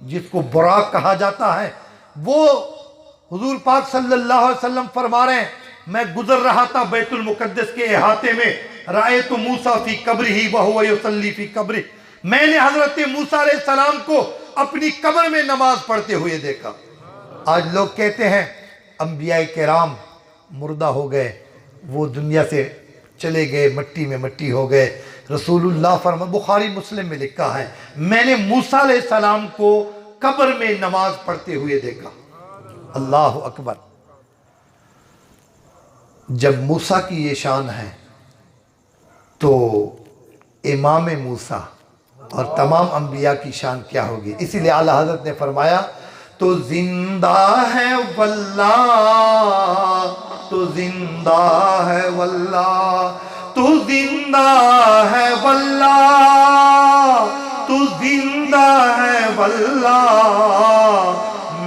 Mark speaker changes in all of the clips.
Speaker 1: جس کو براق کہا جاتا ہے، وہ حضور پاک صلی اللہ علیہ وسلم فرما رہے ہیں میں گزر رہا تھا بیت المقدس کے احاطے میں، رأیت موسیٰ فی قبرہ وہو یصلی فی قبرہ، میں نے حضرت موسیٰ علیہ السلام کو اپنی قبر میں نماز پڑھتے ہوئے دیکھا۔ آج لوگ کہتے ہیں انبیاء کرام مردہ ہو گئے، وہ دنیا سے چلے گئے، مٹی میں مٹی ہو گئے۔ رسول اللہ فرما بخاری مسلم میں لکھا ہے میں نے موسیٰ علیہ السلام کو قبر میں نماز پڑھتے ہوئے دیکھا۔ اللہ اکبر۔ جب موسیٰ کی یہ شان ہے تو امام موسیٰ اور تمام انبیاء کی شان کیا ہوگی؟ اسی لیے اعلیٰ حضرت نے فرمایا تو زندہ ہے واللہ، تو زندہ ہے واللہ، تو زندہ ہے واللہ، تو زندہ ہے واللہ،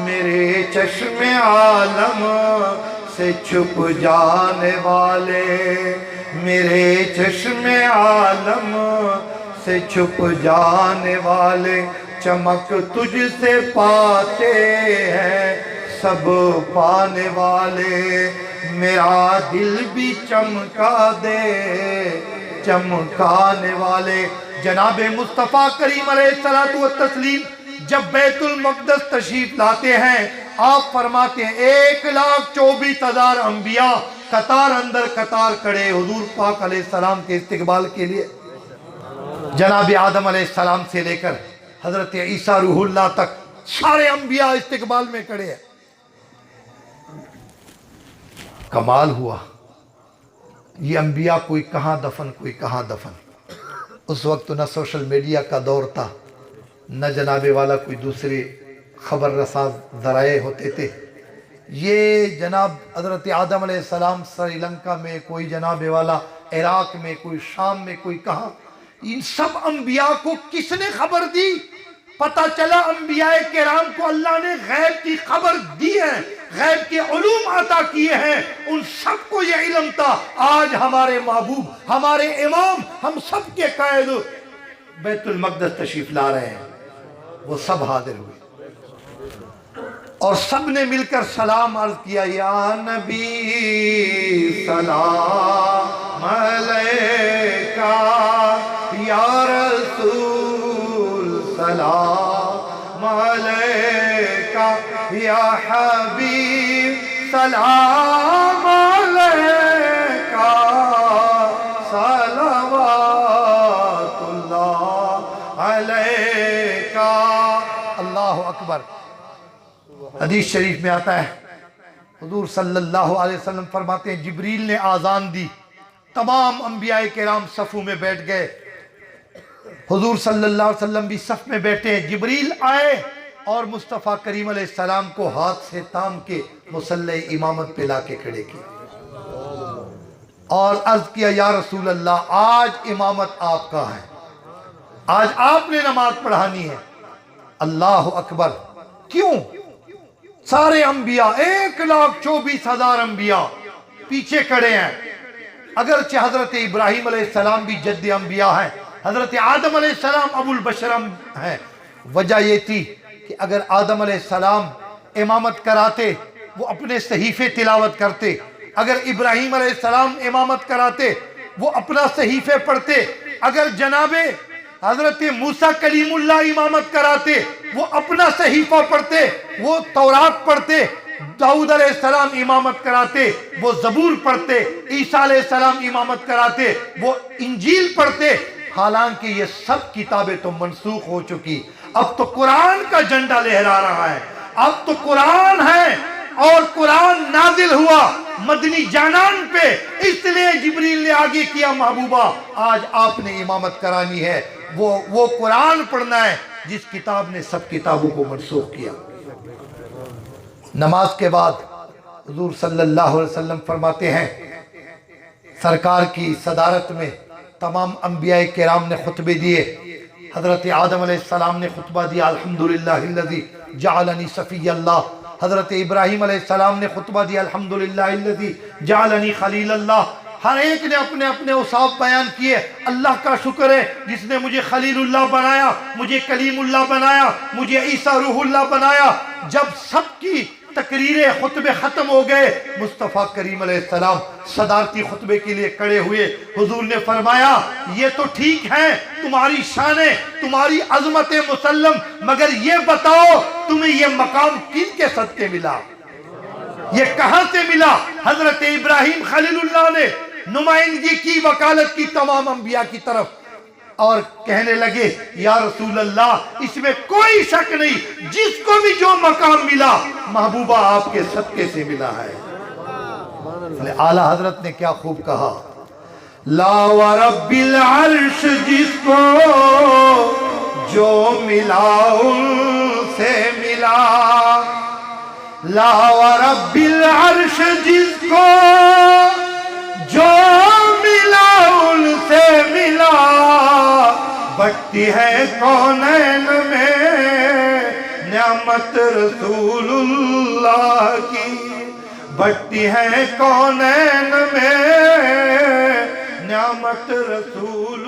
Speaker 1: میرے چشم عالم سے چھپ جانے والے، میرے چشم عالم سے چھپ جانے والے، چمک تجھ سے پاتے ہیں سب پانے والے، میرا دل بھی چمکا دے چمکانے والے۔ جناب مصطفیٰ کریم علیہ الصلوۃ والتسلیم جب بیت المقدس تشریف لاتے ہیں، آپ فرماتے ہیں 1,24,000 انبیاء قطار اندر قطار کھڑے حضور پاک علیہ السلام کے استقبال کے لیے۔ جناب آدم علیہ السلام سے لے کر حضرت عیسیٰ روح اللہ تک سارے انبیاء استقبال میں کھڑے ہیں۔ کمال ہوا، یہ انبیاء کوئی کہاں دفن کوئی کہاں دفن۔ اس وقت نہ سوشل میڈیا کا دور تھا، نہ جناب والا کوئی دوسرے خبر رساں ذرائع ہوتے تھے۔ یہ جناب حضرت آدم علیہ السلام سری لنکا میں، کوئی جناب والا عراق میں، کوئی شام میں، کوئی کہاں، ان سب انبیاء کو کس نے خبر دی؟ پتہ چلا انبیاء کرام کو اللہ نے غیب کی خبر دی ہے، غیب کے علوم عطا کیے ہیں، ان سب کو یہ علم تھا۔ آج ہمارے محبوب، ہمارے امام، ہم سب کے قائد بیت المقدس تشریف لا رہے ہیں، وہ سب حاضر ہوئے اور سب نے مل کر سلام عرض کیا، یا نبی سلام علیکہ، یا رسول سلام علیکہ، یا حبیب سلام علیکہ، صلوات اللہ علیکہ۔ اللہ اکبر۔ حدیث شریف میں آتا ہے حضور صلی اللہ علیہ وسلم فرماتے ہیں جبریل نے آذان دی، تمام انبیاء کرام صفوں میں بیٹھ گئے، حضور صلی اللہ علیہ وسلم بھی صف میں بیٹھے ہیں۔ جبریل آئے اور مصطفیٰ کریم علیہ السلام کو ہاتھ سے تام کے مصلی امامت پہ لا کے کھڑے کیا اور عرض کیا یا رسول اللہ آج امامت آپ کا ہے، آج آپ نے نماز پڑھانی ہے۔ اللہ اکبر۔ کیوں؟ سارے انبیاء 1,24,000 انبیاء پیچھے کھڑے ہیں، اگرچہ حضرت ابراہیم علیہ السلام بھی جد انبیاء ہیں، حضرت آدم علیہ السلام ابو البشر ہیں۔ وجہ یہ تھی کہ اگر آدم علیہ السلام امامت کراتے وہ اپنے صحیفے تلاوت کرتے، اگر ابراہیم علیہ السلام امامت کراتے وہ اپنا صحیفے پڑھتے، اگر جناب حضرت موسیٰ کلیم اللہ امامت کراتے وہ اپنا صحیفہ پڑھتے، وہ تورات پڑھتے، داؤد علیہ السلام امامت کراتے وہ زبور پڑھتے، عیسیٰ علیہ السلام امامت کراتے وہ انجیل پڑھتے۔ حالانکہ یہ سب کتابیں تو منسوخ ہو چکی، اب تو قرآن کا جھنڈا لہرا رہا ہے، اب تو قرآن ہے اور قرآن نازل ہوا مدنی جانان پہ، اس لیے جبریل نے آگے کیا محبوبہ آج آپ نے امامت کرانی ہے، وہ قرآن پڑھنا ہے جس کتاب نے سب کتابوں کو منسوخ کیا۔ نماز کے بعد حضور صلی اللہ علیہ وسلم فرماتے ہیں سرکار کی صدارت میں تمام انبیاء کرام نے خطبے دیے، حضرت آدم علیہ السلام نے خطبہ دیا الحمدللہ الذی جعلنی صفی اللہ، حضرت ابراہیم علیہ السلام نے خطبہ دیا الحمدللہ الذی جعلنی خلیل اللہ، ہر ایک نے اپنے اپنے اوصاف بیان کیے. اللہ کا شکر ہے جس نے مجھے خلیل اللہ بنایا, مجھے کلیم اللہ بنایا, مجھے عیسیٰ روح اللہ بنایا. جب سب کی تقریریں خطبے ختم ہو گئے, مصطفیٰ کریم علیہ السلام صدارتی خطبے کے لیے کھڑے ہوئے. حضور نے فرمایا یہ تو ٹھیک ہے تمہاری شانیں, تمہاری عظمت مسلم, مگر یہ بتاؤ تمہیں یہ مقام کن کے صدقے ملا, یہ کہاں سے ملا؟ حضرت ابراہیم خلیل اللہ نے نمائندگی کی, وکالت کی تمام انبیاء کی طرف, اور کہنے لگے یا رسول اللہ اس میں کوئی شک نہیں, جس کو بھی جو مقام ملا محبوبہ آپ کے صدقے سے ملا ہے. اعلیٰ حضرت نے کیا خوب کہا, لا ورب العرش جس کو جو ملا ان سے ملا, لا ورب العرش جس کو جو ملا ان سے ملا, بٹتی ہے کونین میں نعمت رسول اللہ کی, بٹتی ہے کونین میں نعمت رسول